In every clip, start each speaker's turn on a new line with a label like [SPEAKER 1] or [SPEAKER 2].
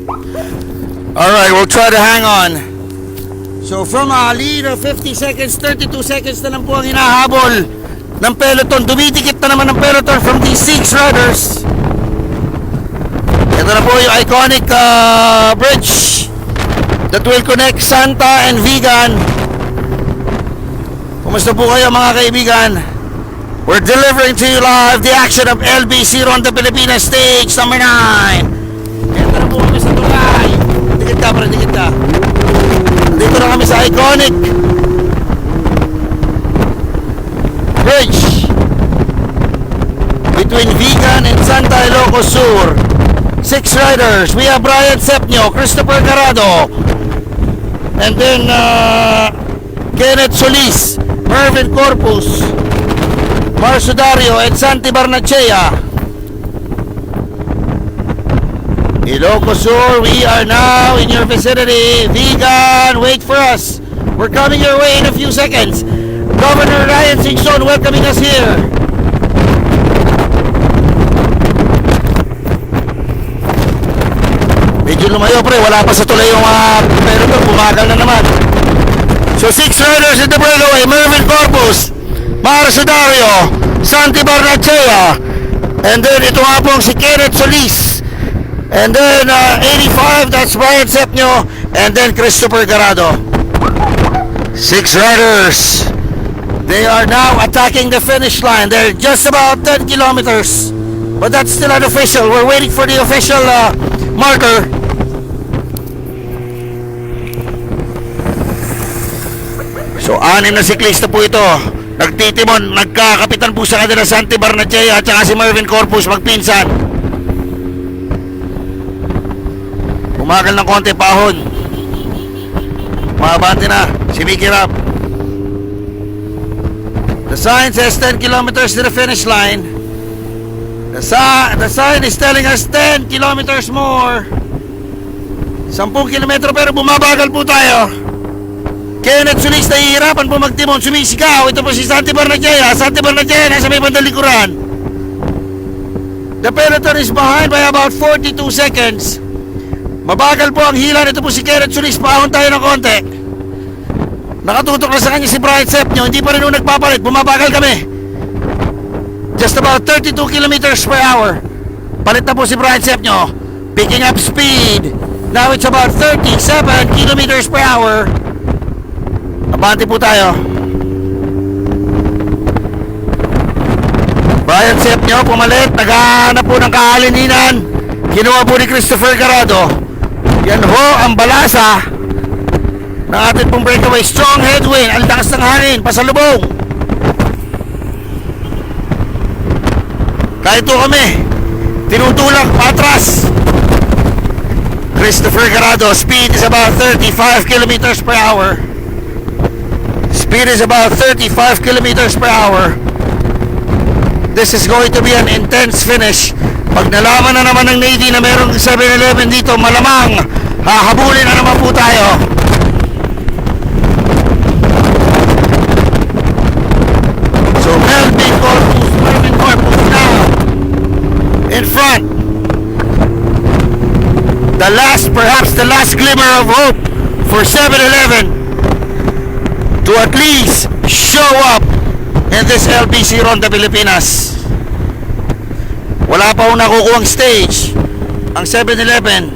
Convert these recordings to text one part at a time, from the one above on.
[SPEAKER 1] Alright, we'll try to hang on. So from a lead of 50 seconds, 32 seconds na lang po ang hinahabol ng peloton. Dumidikit na naman ang peloton from these 6 riders. Ito na po yung iconic bridge that will connect Santa and Vigan. Kumusta po kayo mga kaibigan? We're delivering to you live the action of LBC Ronda Pilipinas stage number 9. Ito na po kami sa tulay. Dikit ka, para dikit ka. Dito na kami sa iconic bridge between Vigan and Santa Ilocos Sur. 6 riders. We have Brian Sepnio, Christopher Garado, and then Kenneth Solis, Mervin Corpus, Marcio Dario, and Santi Barnachea. Ilocos Sur, we are now in your vicinity. Vigan, wait for us. We're coming your way in a few seconds. Governor Ryan Singson welcoming us here. Medyo lumayo pre, wala pa sa tulay yung pero ito, bumagal na naman. So 6 riders in the breakaway. Mervin Corpus, Marcio Dario, Santi Barnachea, and then ito nga pong si Kenneth Solis. And then 85, that's Brian Sepnio, and then Christopher Garado. 6 riders. They are now attacking the finish line. They're just about 10 kilometers, but that's still unofficial. We're waiting for the official marker. So 6 na siklista po ito. Nagtitimon, nagkakapitan po sa kanila Santi Barnachea at saka si Mervin Corpus, magpinsan. Umagal ng konti pahon. Mabante na si Mickey Rapp. The sign says 10 kilometers to the finish line. The sign is telling us 10 kilometers more. 10 kilometro pero bumabagal po tayo. Kenneth Solis nahihirapan po magtimon, sumisigaw. Ito po si Santi Barnachea. Santi Barnachea nasa may bandang likuran. The peloton is behind by about 42 seconds. Mabagal po ang hila. Ito po si Kenneth Solis. Paahon tayo ng konti. Nakatutok na sa kanya si Brian Sepnio. Hindi pa rin nagpapalit. Bumabagal kami. Just about 32 kilometers per hour. Palit na po si Brian Sepnio. Picking up speed. Now it's about 37 kilometers per hour. Abante po tayo. Brian Sepnio pumalit. Naghahanap po ng kahalininan. Kinuha po ni Christopher Garado. Yan ho ang balasa ng ating pong breakaway. Strong headwind. Ang lakas ng hangin. Pasalubong. Kahit po kami tinutulak patras. Christopher Garado. Speed is about 35 kilometers per hour. Speed is about 35 kilometers per hour. This is going to be an intense finish. Pag nalaman na naman ng Navy na merong 7-Eleven dito, malamang hahabulin na naman po tayo. So Mervin Corpus now in front. Perhaps the last glimmer of hope for 7-Eleven to at least show up in this LBC Ronda Pilipinas. Wala pa akong nakukuhang stage ang 7-Eleven.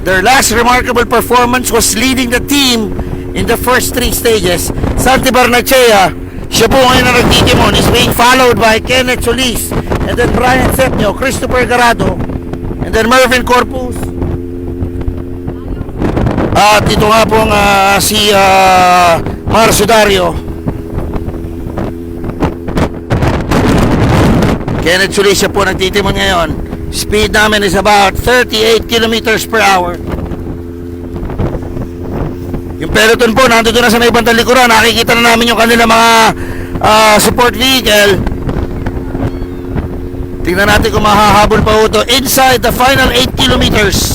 [SPEAKER 1] Their last remarkable performance was leading the team in the first 3 stages. Santi Barnachea, siya po ngayon na nagtitimon, is being followed by Kenneth Solis, and then Brian Sepnio, Christopher Garado, and then Mervin Corpus. At ito nga po si Marcio Dario. Kenneth Solis, siya po nagtitimon ngayon. Speed namin is about 38 kilometers per hour. Yung peloton po nandito na sa may bandang likuran. Nakikita na namin yung kanila mga support vehicle. Tingnan natin kung mahahabol pa ito inside the final 8 kilometers.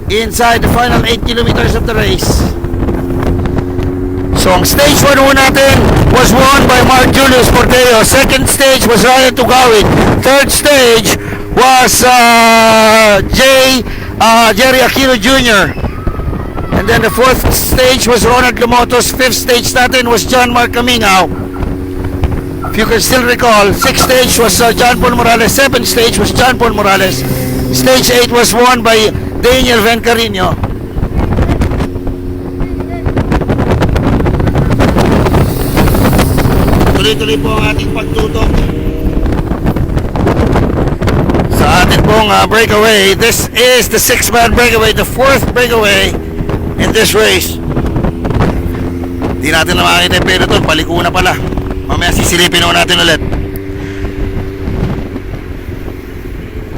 [SPEAKER 1] Inside the final 8 kilometers of the race. So ang stage 1 natin was won by Mark Julius Porteo. Second stage was Ryan Tugawin. Third stage was Jerry Aquino Jr. And then the fourth stage was Ronald Lumotos. Fifth stage natin was John Mark Camingao. If you can still recall, sixth stage was John Paul Morales. Seventh stage was John Paul Morales. Stage 8 was won by Daniel Vencarino. Tuloy-tuloy po ang ating pagtutok sa ating pong breakaway. This is the 6-man breakaway, the 4th breakaway in this race. Di natin na makakita yung peloton, paliko na pala. Mamaya sisilipin na natin ulit.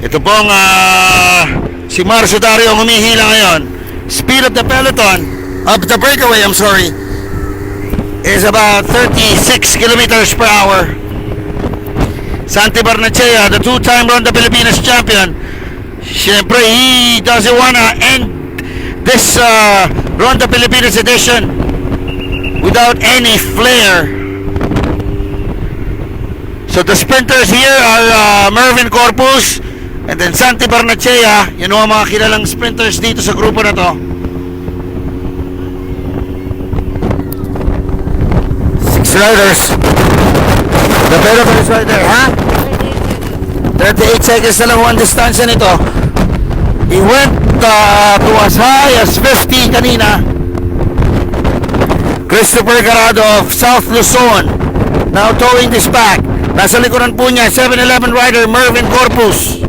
[SPEAKER 1] Ito pong si Marcio Dario ang humihila ngayon. Speed of the peloton, of the breakaway, I'm sorry, is about 36 kilometers per hour. Santi Barnechea, the two-time Ronda Pilipinas champion, syempre he doesn't wanna end this Ronda Pilipinas edition without any flair. So the sprinters here are Mervin Corpus and then Santi Barnechea. Yun ang mga kilalang sprinters dito sa grupo na to. Riders. The peloton is right there, huh? 38 seconds na lang ang distansya nito. He went to as high as 50 kanina. Christopher Garado of South Luzon now towing this back. Nasa likuran po niya 7-Eleven rider Mervin Corpus.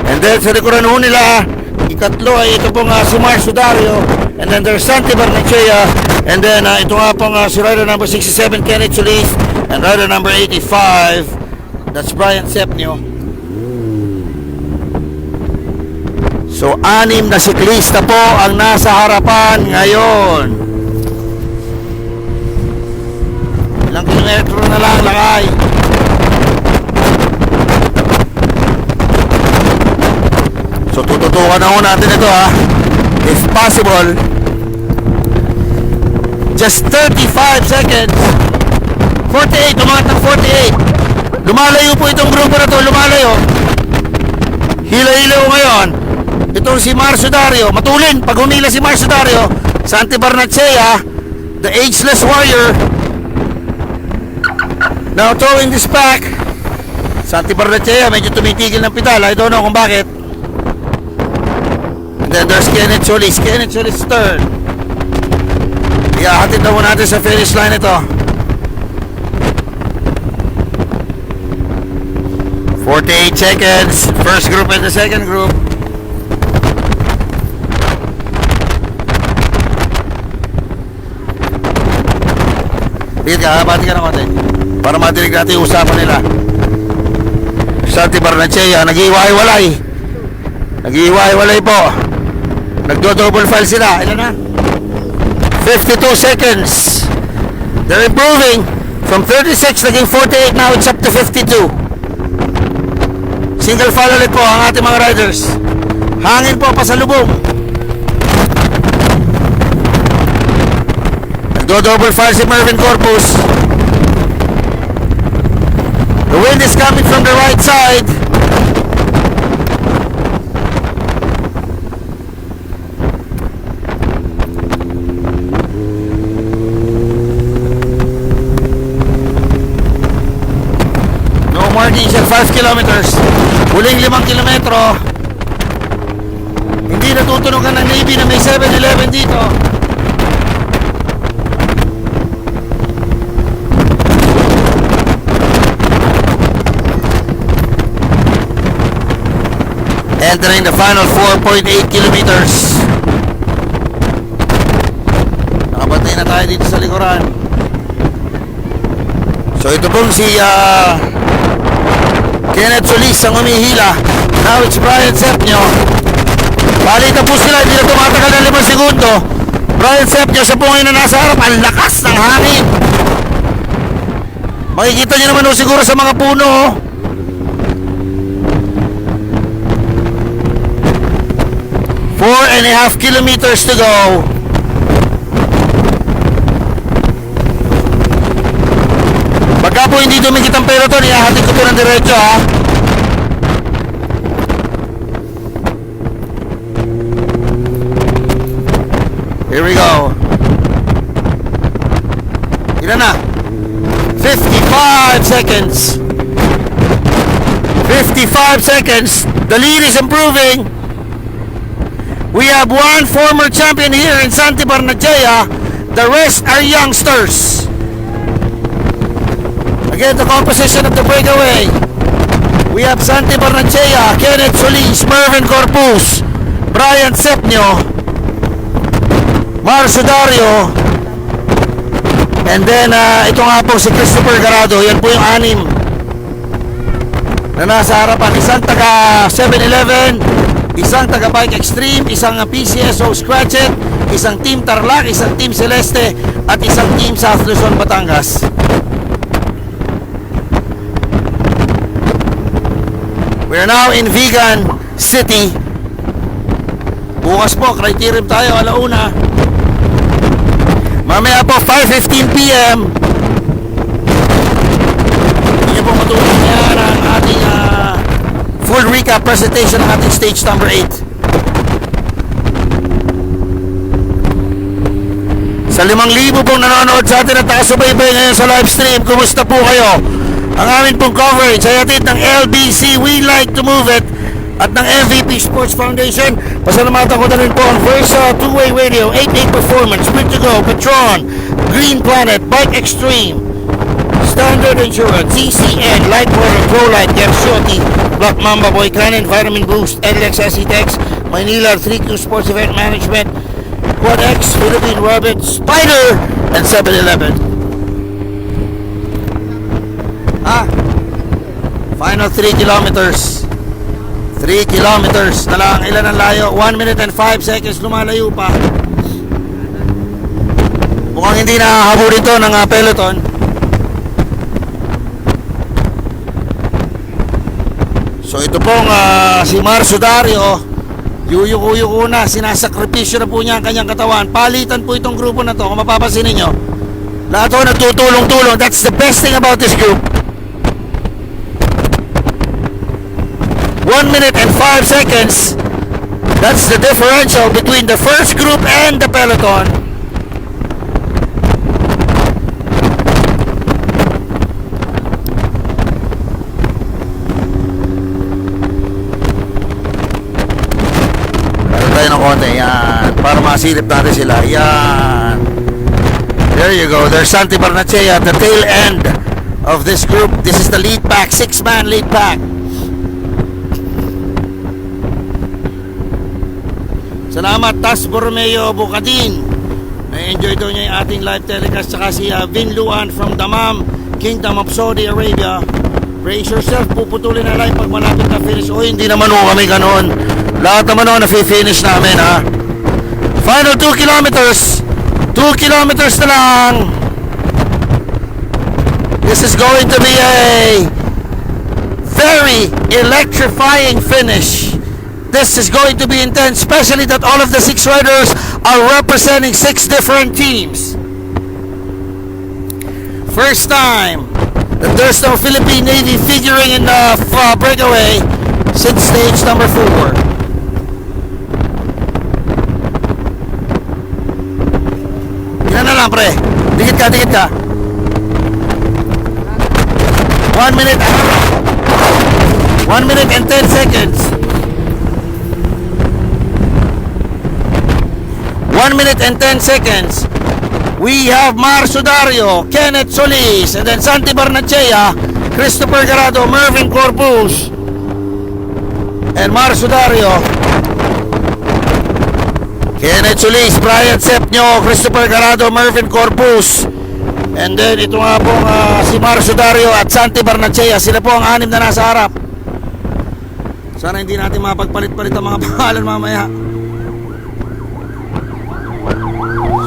[SPEAKER 1] And then sa likuran ho nila, ikatlo ay ito pong si Marcio Dario. And then there's Santi Barnechea. And then ito nga pong si rider number 67 Kenneth Solis. And rider number 85, that's Brian Sepnio. So 6 na siklista po ang nasa harapan ngayon. Ilang kilometro na lang lakay. So tututukan na ho natin ito if possible. Just 35 seconds. 48, umangat ng 48. Lumalayo po itong grupo na to, lumalayo. Hila-hila ngayon. Itong si Marcio Dario, matulin pag humila si Marcio Dario. Santi Barnechea, the ageless warrior, now towing this back. Santi Barnechea medyo tumitigil ng pedal, I don't know kung bakit. And then there's Kenneth Solis. Kenneth Solis third. Ihahatid na mo natin sa finish line ito. 48 seconds. First group and the second group. Bigit ka, bati ka naman para matinig natin yung usapan nila. Santi Barnechea, nag-iwalay. Nag-iwalay po. Nagdo-double file sila. Ilan na? 52 seconds. They're improving. From 36 naging 48, now it's up to 52. Single file ulit po ang ating mga riders. Hangin po pasalubong. Nagdo-double file si Mervin Corpus. The wind is coming from the right side. Diesel 5 kilometers. Huling 5 kilometro. Hindi natutunugan ng Navy na may 7-Eleven dito. Entering the final 4.8 kilometers. Nakabantay na tayo dito sa likuran. So ito pong si Kenneth Solis ang umihila. Now it's Brian Sepnio. Palitan po sila, hindi na tumatagal ng 5 segundo. Brian Sepnio sa pungay na nasa harap. Ang lakas ng hangin. Makikita nyo naman siguro sa mga puno. 4.5 kilometers to go. Pagka po hindi dumikit ang peloton, ihahatid ko po ng diretso seconds. 55 seconds. The lead is improving. We have one former champion here in Santi Barnechea. The rest are youngsters. Again, the composition of the breakaway. We have Santi Barnechea, Kenneth Solis, Mervin Corpus, Brian Sepnio, Marcio Dario, and then ito nga po si Christopher Garado. Yan po yung anim na nasa harapan. Isang taga 7-Eleven, isang taga Bike Extreme, isang PCSO Scratch It, isang Team Tarlac, isang Team Celeste, at isang Team South Luzon, Batangas. We are now in Vigan City. Bukas po, criterium tayo, alauna. Mamaya po, 5:15 p.m. Hindi niyo po matulog yan ang ating full recap presentation ng ating stage number 8. Sa 5,000 pong nanonood sa atin at nakasubaybay ngayon sa live stream, kumusta po kayo? Ang amin pong coverage ay atid ng LBC, We Like to Move It, at ng MVP Sports Foundation. Pasalamatan ko na rin po ang Versa Two-Way Radio, 88 Performance, Good to Go, Patron, Green Planet, Bike Extreme, Standard Insurance, CCN, Light Water, Pro Light, Gershoti, Black Mamba, Boy Cannon, Vitamin Boost, NLX, SETEX, Maynila, 3Q Sports Event Management, Quad X, Philippine Rabbit, Spider, and 7-Eleven. Final 3 kilometers. 3 kilometers na lang. Ilan ang layo? 1 minute and 5 seconds. Lumalayo pa. Mukhang hindi nakakahabol ito ng peloton. So ito pong si Marcio Dario, yuyuko na. Sinasakripisyo na po niya ang kanyang katawan. Palitan po itong grupo na to. Kung mapapansin ninyo, lahat po nagtutulong-tulong. That's the best thing about this group. 1 minute and 5 seconds. That's the differential between the first group and the peloton. Meron tayo ng konti. Yan. Para masilip natin sila. Yan. There you go. There's Santi Barnechea at the tail end of this group. This is the lead pack. 6-man lead pack. Salamat Tas Borromeo Bucadin. Na-enjoy daw niya yung ating live telecast. Saka si Vin Luan from Dammam, Kingdom of Saudi Arabia. Brace yourself, puputulin na live pag malapit na finish. O hindi naman kami ganoon. Lahat naman na-finish namin ha. Final 2 kilometers. 2 kilometers na lang. This is going to be a very electrifying finish. This is going to be intense, especially that all of the 6 riders are representing 6 different teams. First time that there's no Philippine Navy figuring in the breakaway since stage number 4. Yan na lang, pre. Dikit ka. 1 minute. 1 minute and 10 seconds. 1 minute and 10 seconds. We have Marcio Dario, Kenneth Solis, and then Santi Barnechea, Christopher Garado, Mervin Corpus, and Marcio Dario. Kenneth Solis, Brian Sepnio, Christopher Garado, Mervin Corpus, and then ito nga pong si Marcio Dario at Santi Barnechea. Sila po ang 6 na nasa harap. Sana hindi natin mapagpalit-palit ang mga pangalan mamaya.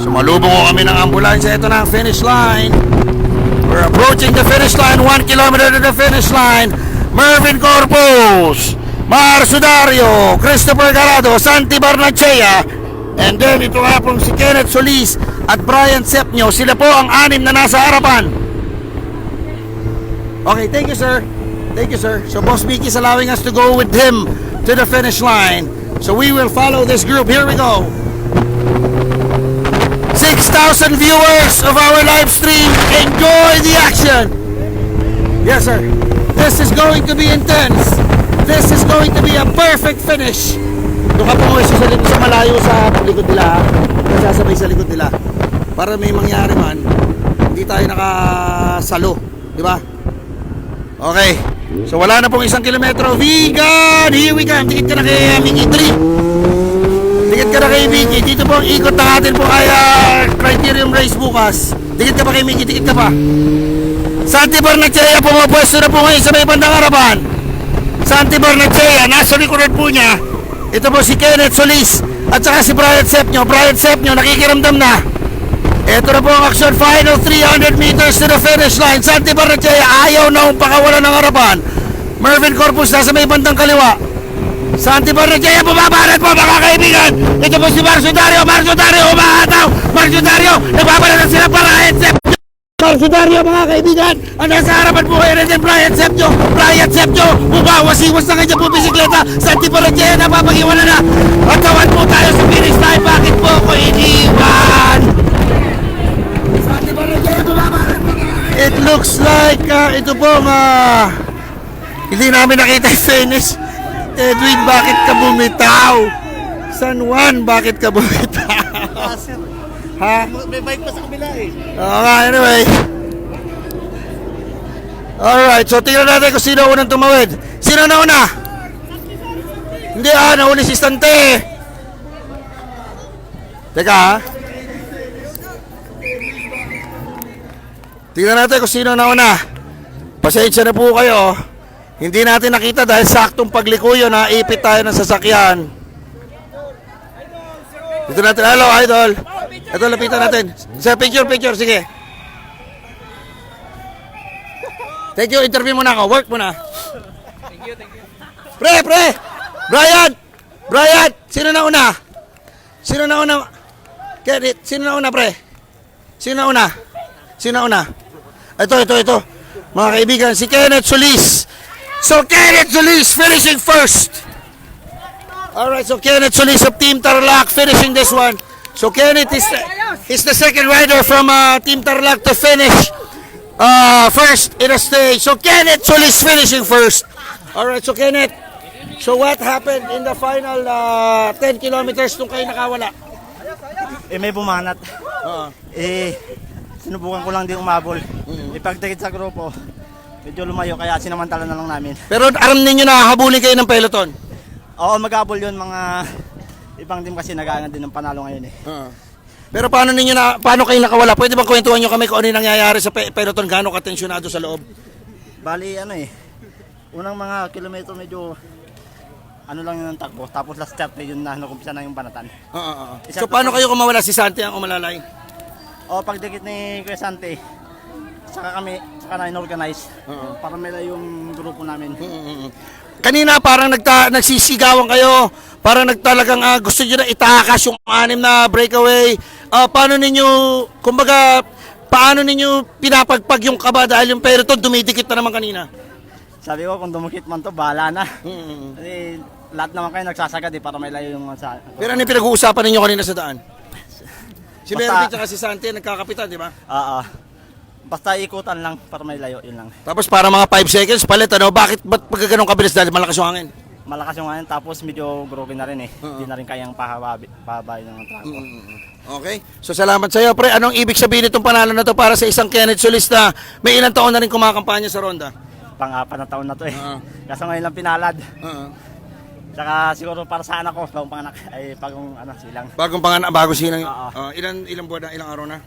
[SPEAKER 1] Sumalubong ko kami ng ambulansya. Ito na ang finish line. We're approaching the finish line. 1 kilometer to the finish line. Mervin Corpus, Marcio Dario, Christopher Garado, Santi Barnechea, and then ito nga pong si Kenneth Solis at Brian Sepnio. Sila po ang 6 na nasa harapan. Okay, thank you sir. Thank you sir. So Boss Mickey is allowing us to go with him to the finish line. So we will follow this group. Here we go. 6,000 viewers of our live stream. Enjoy the action. Yes, sir. This is going to be intense. This is going to be a perfect finish. Doon ka po sa malayo sa likod nila. Sasabay sa likod nila. Para may mangyari man, hindi tayo nakasalo. Di ba? Okay. So wala na pong 1 kilometro. Vegan! Here we come. Tikit ka na kay Mickey 3. Tikit ka na kay Mickey. Dito po ang ikot na atin po kay Criterium Race bukas. Tikit ka pa kay Mickey. Tikit ka pa. Santi Barnechea po mapwesto na po ngayon sa may bandang harapan. Santi Barnechea. Nasa likuran po niya. Ito po si Kenneth Solis. At saka si Brian Sepnyo. Brian Sepnyo nakikiramdam na. Ito na po ang action. Final 300 meters to the finish line. Santi Barnechea ayaw na pakawalan ng harapan. Mervin Corpus nasa may bandang kaliwa. Santi Barnechea bumabarat po mga kaibigan. Ito po si Marcio Dario. Marcio Dario umahataw. Marcio Dario nagbabalatan sila para Sepnyo. Marcio Dario mga kaibigan. Ang nasa harapan po kayo rin din Brian Sepnyo. Brian Sepnyo bumawas-iwas na kanya po bisikleta. Santi Barnechea napapagiwanan na. At tawan po tayo sa finish line. Bakit po ako iniwan? It looks like ito pong hindi namin nakita yung finish. Edwin, bakit ka bumitaw? San Juan, bakit ka bumitaw? Ha?
[SPEAKER 2] May bike pa sa kabila eh.
[SPEAKER 1] Anyway. Alright, so tingnan natin kung sino unang tumawid. Sino na una? Hindi nauna si Stante. Teka ha. Tingnan natin kung sino na una. Pasensya na po kayo. Hindi natin nakita dahil saktong paglikuyo na ipit tayo ng sasakyan. Dito natin. Hello, idol. Ito, lapitan natin. Sa picture, sige. Thank you, interview muna ako. Work muna.
[SPEAKER 2] Thank you.
[SPEAKER 1] Pre! Brian! Sino na una? Sino na una, pre? Sino na una? Ito. Mga kaibigan, si Kenneth Solis. So, Kenneth Solis finishing first. Alright, so Kenneth Solis of Team Tarlac finishing this one. So, Kenneth is the second rider from Team Tarlac to finish first in a stage. So, Kenneth Solis finishing first. Alright, so Kenneth, so what happened in the final 10 kilometers nung kayo nakawala?
[SPEAKER 2] May bumanat. Sinubukan ko lang din umabol. Ipagtikit sa grupo, medyo lumayo kaya sinamantala na lang namin.
[SPEAKER 1] Pero aram ninyo na habulin kayo ng peloton?
[SPEAKER 2] Oo, mag-abol yun. Mga ibang team kasi nag-aangan din ng panalo ngayon eh.
[SPEAKER 1] Pero paano kayo nakawala? Pwede bang kwentuhan nyo kami kung ano yung nangyayari sa peloton? Gaano katensyonado sa loob?
[SPEAKER 2] Bali unang mga kilometro medyo lang yun ang takbo. Tapos last start yun na nakumpisa na yung banatan.
[SPEAKER 1] So paano kayo kumawala? Si Santi ang umalalay?
[SPEAKER 2] Pagdikit ni Kuya Sante, saka na in-organize para may yung grupo namin.
[SPEAKER 1] Kanina parang nagsisigawan kayo, parang nagtalagang gusto nyo na itakas yung 6 na breakaway. Paano ninyo pinapagpag yung kaba dahil yung peloton dumidikit na naman kanina?
[SPEAKER 2] Sabi ko kung dumukit man to, bahala na. Kasi lahat naman kayo nagsasagad para may layo yung sa...
[SPEAKER 1] Pero ano yung pinag-uusapan ninyo kanina sa daan? Si Mervin at si Santi nagkakapitan, di ba?
[SPEAKER 2] Basta ikutan lang para may layo, yun lang.
[SPEAKER 1] Tapos para mga 5 seconds palit, ba't pagkaganon kabilis dahil malakas yung hangin?
[SPEAKER 2] Malakas yung hangin, tapos medyo groggy na rin eh. Hindi na rin kayang pahabayin ng trako.
[SPEAKER 1] Okay, so salamat sa iyo, pre. Anong ibig sabihin itong panalo na to para sa isang Kenneth Solis na may ilang taon na rin kumakampanya sa Ronda?
[SPEAKER 2] Pang-apat na taon na to eh. Kaso ngayon lang pinalad. Saka siguro para sa anak ko, bagong panganak, ay silang.
[SPEAKER 1] Bagong panganak, bago silang. Ilang buwan na, ilang araw na?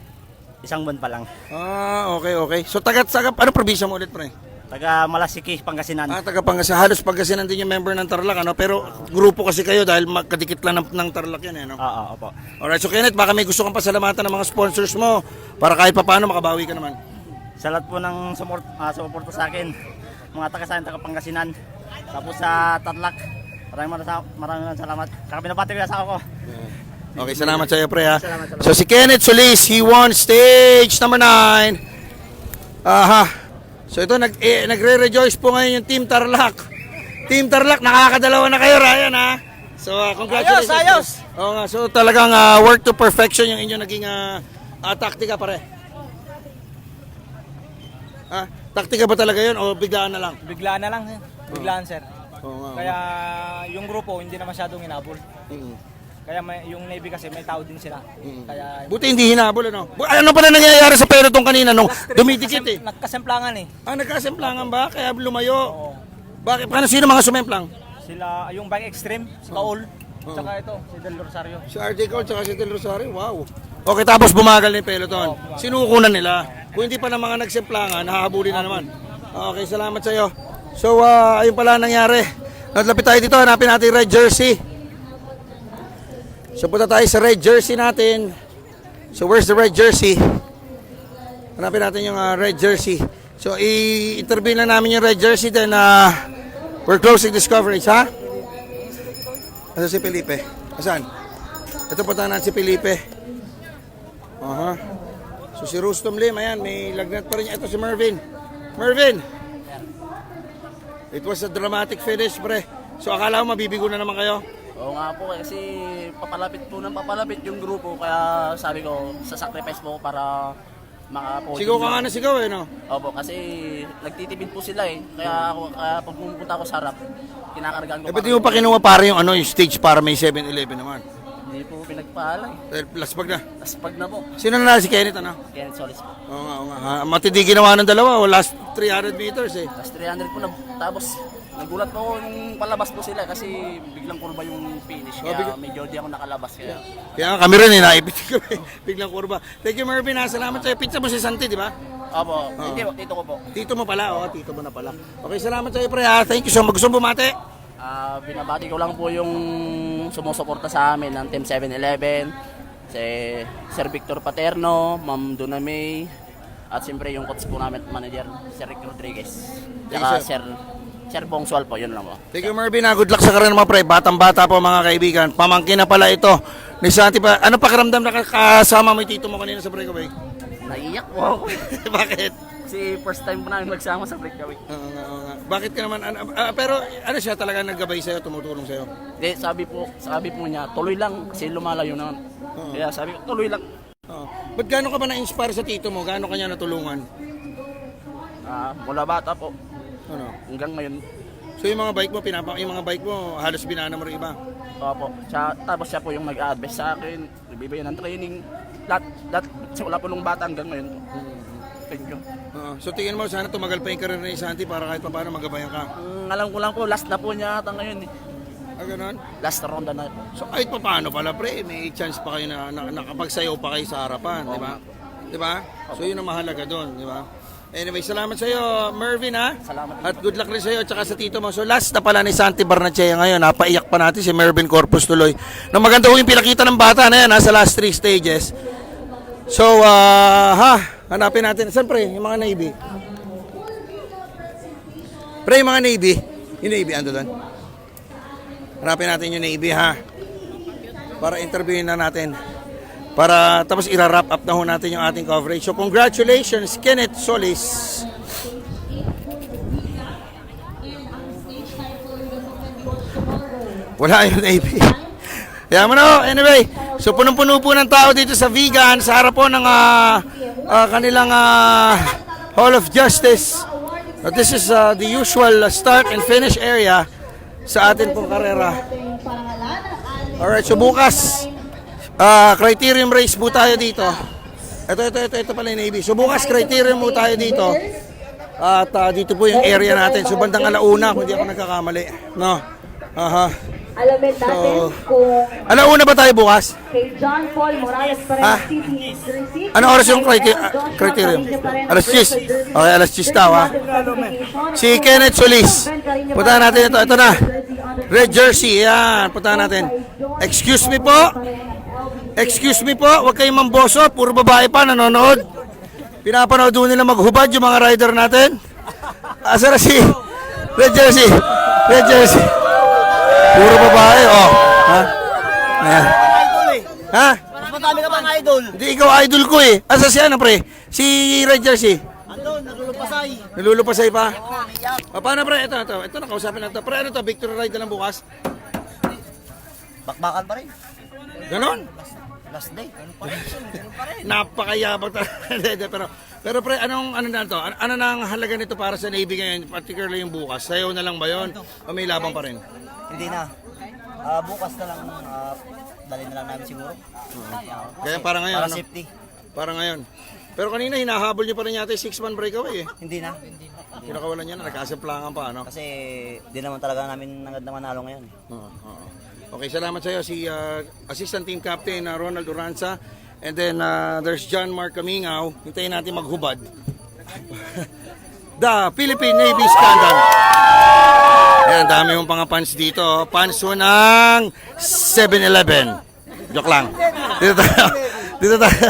[SPEAKER 2] 1 buwan pa lang.
[SPEAKER 1] Okay. So ano probinsya mo ulit, pre?
[SPEAKER 2] Taga Malasiki, Pangasinan.
[SPEAKER 1] Taga Pangasinan. Halos Pangasinan din yung member ng Tarlac, Pero grupo kasi kayo dahil magkadikit lang ng Tarlac yan,
[SPEAKER 2] Opo.
[SPEAKER 1] Alright, so Kenneth, baka may gusto kang pasalamatan ng mga sponsors mo para kahit papaano makabawi ka naman.
[SPEAKER 2] Sa lahat po ng sumuporta sa akin, mga taga Pangasinan, tapos sa Tarlac, maraming salamat. Saka pinapati ko yung asawa ko.
[SPEAKER 1] Okay, salamat sa iyo, pre, ha. Salamat. So si Kenneth Solis, he won stage number 9. So ito, nagre-rejoice po ngayon yung Team Tarlac. Team Tarlac, nakakadalawa na kayo, Ryan, ha. So congratulations.
[SPEAKER 2] Ayos!
[SPEAKER 1] Oo nga, so talagang work to perfection yung inyong naging taktika, pare. Taktika ba talaga yun o biglaan na lang?
[SPEAKER 3] Biglaan na lang, sir. Biglaan, sir.
[SPEAKER 1] Oo nga.
[SPEAKER 3] Kaya yung grupo hindi na masyadong hinabol.
[SPEAKER 1] Mm.
[SPEAKER 3] Kaya yung Navy kasi may tao din sila. Kaya
[SPEAKER 1] Buti hindi hinabol, ano? Ano pala nangyayari sa pelotong kanina nung dumidikit eh?
[SPEAKER 3] nagkasemplangan eh.
[SPEAKER 1] Nagkasemplangan ba? Kaya lumayo.
[SPEAKER 3] Oo.
[SPEAKER 1] Bakit? Paano sino mga sumemplang?
[SPEAKER 3] Sila, yung Bike Extreme, si Kaol, tsaka ito, si Del Rosario.
[SPEAKER 1] Si RJ Cole tsaka si Del Rosario. Wow. Okay, tapos bumagal na yung peloton. Sinuko na nila. Kung hindi pa ng mga nagsemplangan, nahahabulin na naman. Okay, salamat sa iyo. So, ayun pala nangyari. Naglapit tayo dito, hanapin natin yung red jersey. So, punta tayo sa red jersey natin. So, where's the red jersey? Hanapin natin yung red jersey. So, i-interview na namin yung red jersey, then we're closing this coverage, ha? Asa si Felipe? Asan? Ito punta natin si Felipe. So, si Rustom Lim, ayan, may lagnat pa rin. Ito si Mervin. Mervin! It was a dramatic finish, pre. So, akala ko mabibigo na naman kayo?
[SPEAKER 4] Oo nga po, kasi papalapit yung grupo, kaya sabi ko, sasacrifice po ko para maka-podium.
[SPEAKER 1] Sigaw ka nga na sigaw, eh, no?
[SPEAKER 4] Opo, kasi nagtitipid po sila eh. Kaya pag pumunta ako sa harap, kinakargaan ko.
[SPEAKER 1] Eh, ba't di mo pa kinuha para yung stage para may 7-11 naman?
[SPEAKER 4] Hindi po pinagpaalay.
[SPEAKER 1] Laspag na.
[SPEAKER 4] Laspag na po.
[SPEAKER 1] Sino na si Kenneth, ano?
[SPEAKER 4] KENNETH SOLIS po.
[SPEAKER 1] Oo nga, oo nga. Matindi ginawa ng dalawa, last 300 meters, eh.
[SPEAKER 4] Last 300 po na, tapos nagulat po ako nung palabas po sila kasi biglang kurba yung finish. Kaya medyo di ako nakalabas.
[SPEAKER 1] Kaya kami rin, naipit kami. Biglang kurba. Thank you, Mervin, ha. Salamat sa'yo. Pizza mo si Santi, di ba?
[SPEAKER 4] Opo, hindi po, tito ko po.
[SPEAKER 1] Tito mo pala, tito mo na pala. Okay, salamat sa'yo, pre, ha. Thank you so much. Gusto mo bumate?
[SPEAKER 4] Binabati ko lang po yung sumusuporta sa amin ng Team 7-Eleven, si Sir Victor Paterno, Ma'am Duna May, at siyempre yung coach po namin, manager, Sir Rick Rodriguez. Tsaka Sir Bongsual po, yun lang po.
[SPEAKER 1] Thank you, Mervin, ha. Good luck sa karera mo, pre. Batang-bata po, mga kaibigan. Pamangkin na pala ito. Ni Santi pa. Ano pakiramdam na kasama mo yung tito mo kanina sa breakaway?
[SPEAKER 4] Naiyak po ako.
[SPEAKER 1] Bakit?
[SPEAKER 4] Kasi first time po namin magsama sa breakaway.
[SPEAKER 1] Oo nga. Bakit ka naman, pero ano siya talaga naggabay sa'yo, tumutulong sa'yo?
[SPEAKER 4] Hindi, sabi po niya, tuloy lang kasi lumalayo naman. Kaya sabi ko, tuloy lang.
[SPEAKER 1] Ba't gano'n ka ba na-inspire sa tito mo? Gano'n ka niya natulungan?
[SPEAKER 4] Mula bata po.
[SPEAKER 1] Ano?
[SPEAKER 4] Hanggang ngayon.
[SPEAKER 1] So yung mga bike mo, yung mga bike mo, halos binana mo rin iba?
[SPEAKER 4] Opo. Tapos siya po yung mag-advise sa akin, nagbibigay ng training. Lahat, wala po nung bata hanggang ngayon. Thank you.
[SPEAKER 1] So tingin mo, sana tumagal pa yung karir ni Santi para kahit pa paano magabayan ka?
[SPEAKER 4] Alam ko lang po, last na po niya ata ngayon eh.
[SPEAKER 1] Ganon?
[SPEAKER 4] Last ronda na po.
[SPEAKER 1] So kahit pa paano pala, pre, may chance pa kayo na nakapagsayaw pa kayo sa harapan, di ba? Di ba? So yun ang mahalaga doon, di ba? Anyway, salamat sa iyo, Mervin, ha?
[SPEAKER 4] Salamat.
[SPEAKER 1] At good luck rin sa iyo at saka sa tito mo. So last na pala ni Santi Barnachea ngayon, napaiyak pa natin si Mervin Corpus tuloy. Na maganda yung pinakita ng bata na yan, sa last 3 stages. So, hanapin natin. Saan, pre? Yung mga Navy. Pre, yung mga Navy. Yung Navy, ando doon. Hanapin natin yung Navy, ha? Para interviewin na natin. Para tapos ira-wrap up na ho natin yung ating coverage. So congratulations, Kenneth Solis. Wala yung Navy. Kaya mo na. Anyway, so punong-puno po ng tao dito sa Vegan sa harap po ng kanilang Hall of Justice. This is the usual start and finish area sa atin pong karera. Alright, so bukas criterium race po tayo dito. Ito pala yung Navy. So bukas criterium po tayo dito. At dito po yung area natin. So bandang alauna kung di ako nagkakamali. No?
[SPEAKER 5] Alamin natin kung
[SPEAKER 1] alauna ba tayo bukas?
[SPEAKER 5] kay John Paul Morales pa rin City receipt.
[SPEAKER 1] Ano oras yung criterium? Alas 10. Okay, alas 10 daw, ha? Si Kenneth Solis. Puntahan natin ito. Ito na. Red jersey. Yan. Puntahan natin. Excuse me po. Excuse me po. Huwag kayong mamboso. Puro babae pa nanonood. Pinapanood doon nila maghubad yung mga rider natin. Asa na si Red jersey. Red jersey. Puro babae. Ha? Ayan. Ha?
[SPEAKER 3] Mas madami ka bang idol?
[SPEAKER 1] Hindi, ikaw idol ko eh. Asa siya na, pre? Si Red jersey.
[SPEAKER 3] Andun, naglulupasay.
[SPEAKER 1] Nalulupasay pa? Paano, pre? Ito, nakausapin natin. Pre, ano to? Victory ride na lang bukas?
[SPEAKER 3] Bakbakan pa rin.
[SPEAKER 1] Ganon?
[SPEAKER 2] Last day. Ganun pa rin.
[SPEAKER 1] Napakayabang talaga. pero pre, ano na to? Ano na ang halaga nito para sa Navy ngayon, particularly yung bukas? Sayo na lang ba yun? O may labang pa rin?
[SPEAKER 2] Hindi na. Bukas na lang, dali na lang namin siguro.
[SPEAKER 1] Kaya para ngayon,
[SPEAKER 2] Para
[SPEAKER 1] ano?
[SPEAKER 2] safety.
[SPEAKER 1] Para ngayon. Pero kanina, hinahabol nyo pa rin yata yung 6-man breakaway eh.
[SPEAKER 2] Hindi na.
[SPEAKER 1] Pinakawalan niya na, nagkasemplangan pa, ano?
[SPEAKER 2] Kasi di naman talaga namin nagad na manalo ngayon.
[SPEAKER 1] Oo. Okay, salamat sa iyo si Assistant Team Captain Ronald Uranza. And then there's John Mark Camingaw. Hintayin natin maghubad. The Philippine Navy Scandal. Ayan, dami mong mga fans dito. Fans mo ng 7-Eleven. Joke lang. Dito tayo.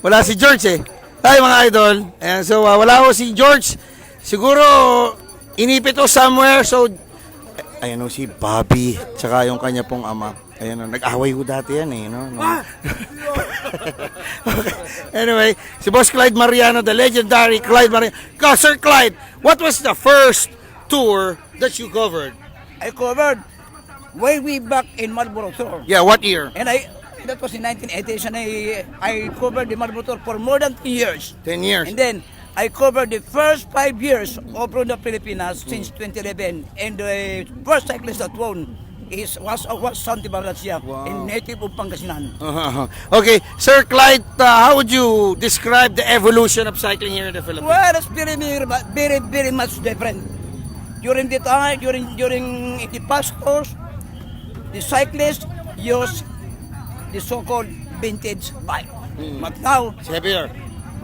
[SPEAKER 1] Wala si George eh. Hi mga idol. Ayan, so wala ko si George. Siguro inipit o somewhere. So ayan o si Bobby, tsaka yung kanya pong ama. Ayan o, nag-away ko dati yan eh. No? Okay. Anyway, si Boss Clyde Mariano, the legendary Clyde Mariano. Sir Clyde, what was the first tour that you covered?
[SPEAKER 6] I covered way back in Marlborough Tour.
[SPEAKER 1] Yeah, what year?
[SPEAKER 6] And that was in 1980s, and I covered the Marlborough Tour for more than 10 years.
[SPEAKER 1] 10 years.
[SPEAKER 6] And then I covered the first 5 years of Ronda Pilipinas since 2011. And the first cyclist that won was Santi Barracia, a native of Pangasinan.
[SPEAKER 1] Okay, Sir Clyde, how would you describe the evolution of cycling here in the Philippines?
[SPEAKER 6] Well, it's very much different. During the time, during the past tours, the cyclists use the so-called vintage bike. But now,
[SPEAKER 1] Heavier.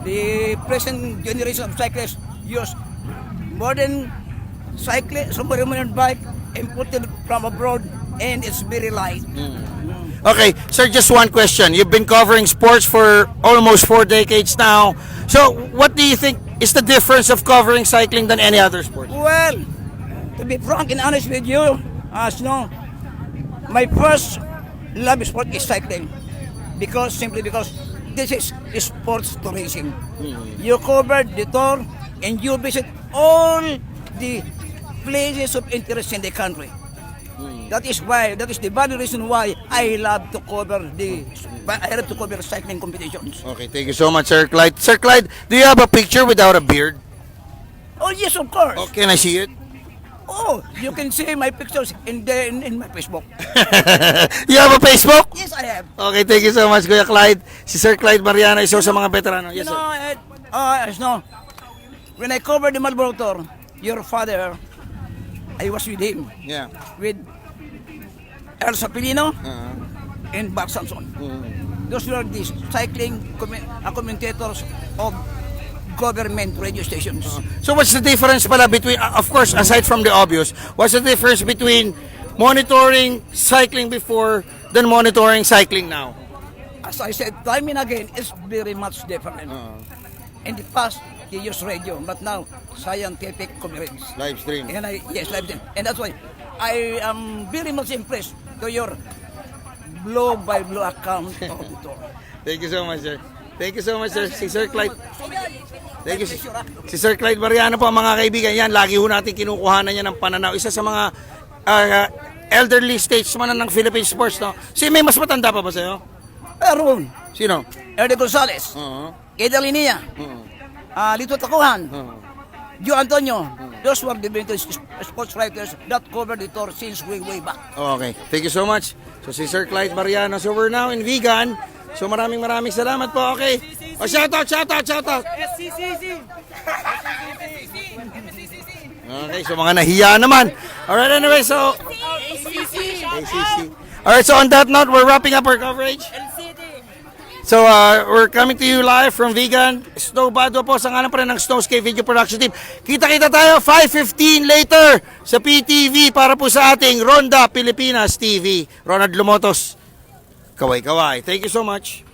[SPEAKER 6] the present generation of cyclists use modern bike imported from abroad, and it's very light.
[SPEAKER 1] Okay, sir, just one question. You've been covering sports for almost 4 decades now. So, what do you think is the difference of covering cycling than any other sport?
[SPEAKER 6] Well, to be frank and honest with you, as you know, my first love sport is cycling, simply because this is sports tourism. You cover the tour and you visit all the places of interest in the country. That is the valid reason why I love to cover cycling competitions.
[SPEAKER 1] Okay, thank you so much, Sir Clyde. Sir Clyde, do you have a picture without a beard?
[SPEAKER 6] Oh yes, of course.
[SPEAKER 1] Oh, can I see it?
[SPEAKER 6] Oh, you can see my pictures in my Facebook.
[SPEAKER 1] You have a Facebook?
[SPEAKER 6] Yes, I have.
[SPEAKER 1] Okay, thank you so much, Kuya Clyde. Si Sir Clyde Mariano, isa sa mga veterano. Yes,
[SPEAKER 6] You
[SPEAKER 1] sir.
[SPEAKER 6] know, when I covered the Marlborough Tour, your father, I was with him,
[SPEAKER 1] Yeah.
[SPEAKER 6] with El Sapilino and Bob Samson. Those were the cycling commentators of government radio stations.
[SPEAKER 1] So what's the difference pala between, of course, aside from the obvious, what's the difference between monitoring cycling before than monitoring cycling now?
[SPEAKER 6] As I said, time and again, it's very much different. In the past, they used radio, but now, scientific coverage.
[SPEAKER 1] Live stream.
[SPEAKER 6] And live stream. And that's why I am very much impressed to your blow-by-blow account of the tour.
[SPEAKER 1] Thank you so much, sir. Thank you so much, sir. Si Sir Clyde. Thank you. Si Sir Clyde Mariano po, mga kaibigan. Yan, lagi ho natin kinukuhanan niya ng pananaw. Isa sa mga elderly statesman ng Philippine sports, no? May mas matanda pa ba sa'yo?
[SPEAKER 6] Meron.
[SPEAKER 1] Sino?
[SPEAKER 6] Ernie Gonzalez, Keda Linia, Lito Takuhan, Joe Antonio. Those were the vintage sports writers that covered the tour since way back.
[SPEAKER 1] Okay. Thank you so much. So si Sir Clyde Mariano. So we're now in Vigan. So maraming salamat po. Okay. Oh, shout out. Okay, so mga nahiya naman. Alright, anyway, so ACC. Alright, so on that note, we're wrapping up our coverage. So we're coming to you live from Vigan. Snow Badwa po sa ngalan pa rin ng Snowscape Video Production Team. Kita-kita tayo 5:15 later sa PTV para po sa ating Ronda Pilipinas TV. Ronald Lumotos. Kaway-kaway. Thank you so much.